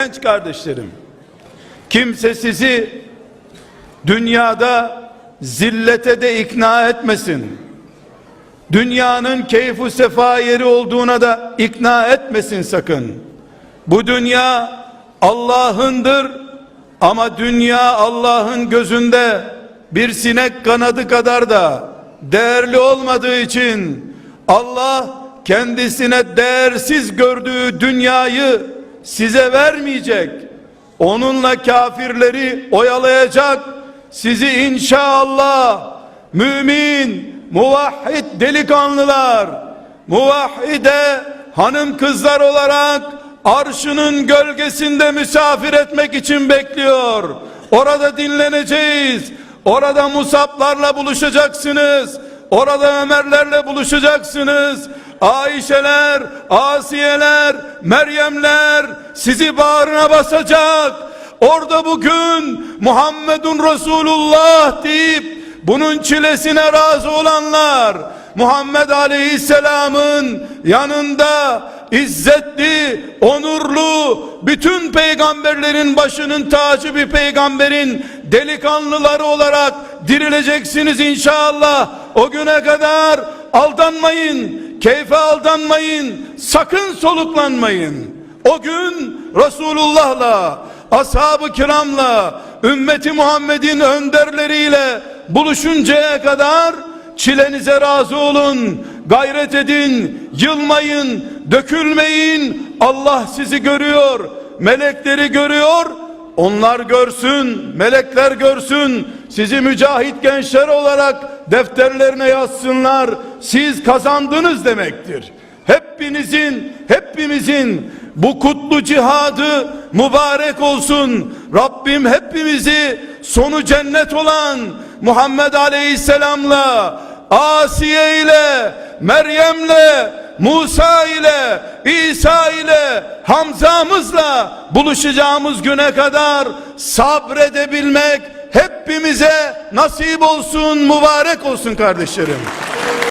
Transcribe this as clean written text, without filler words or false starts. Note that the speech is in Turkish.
Genç kardeşlerim, kimse sizi dünyada zillete de ikna etmesin. Dünyanın keyfu sefa yeri olduğuna da ikna etmesin sakın. Bu dünya Allah'ındır ama dünya Allah'ın gözünde bir sinek kanadı kadar da değerli olmadığı için Allah kendisine değersiz gördüğü dünyayı size vermeyecek. Onunla kafirleri oyalayacak. Sizi inşallah mümin, muvahhid delikanlılar, muvahhide hanım kızlar olarak arşının gölgesinde misafir etmek için bekliyor. Orada dinleneceğiz. Orada Musablarla buluşacaksınız. Orada Ömerlerle buluşacaksınız. Ayşeler, Asiyeler, Meryemler sizi bağrına basacak. Orada bugün Muhammedun Resulullah deyip bunun çilesine razı olanlar, Muhammed Aleyhisselam'ın yanında izzetli, onurlu, bütün peygamberlerin başının tacı bir peygamberin delikanlıları olarak dirileceksiniz inşallah. O güne kadar aldanmayın, keyfe aldanmayın, sakın soluklanmayın. O gün Resulullah'la, ashab-ı kiramla, ümmeti Muhammed'in önderleriyle buluşuncaya kadar çilenize razı olun, gayret edin, yılmayın, dökülmeyin. Allah sizi görüyor, melekleri görüyor. Onlar görsün, melekler görsün, sizi mücahit gençler olarak defterlerine yazsınlar. Siz kazandınız demektir. Hepimizin bu kutlu cihadı mübarek olsun. Rabbim hepimizi sonu cennet olan Muhammed Aleyhisselam'la, Asiye ile, Meryem'le, Musa ile, İsa ile, Hamza'mızla buluşacağımız güne kadar sabredebilmek hepimize nasip olsun, mübarek olsun kardeşlerim.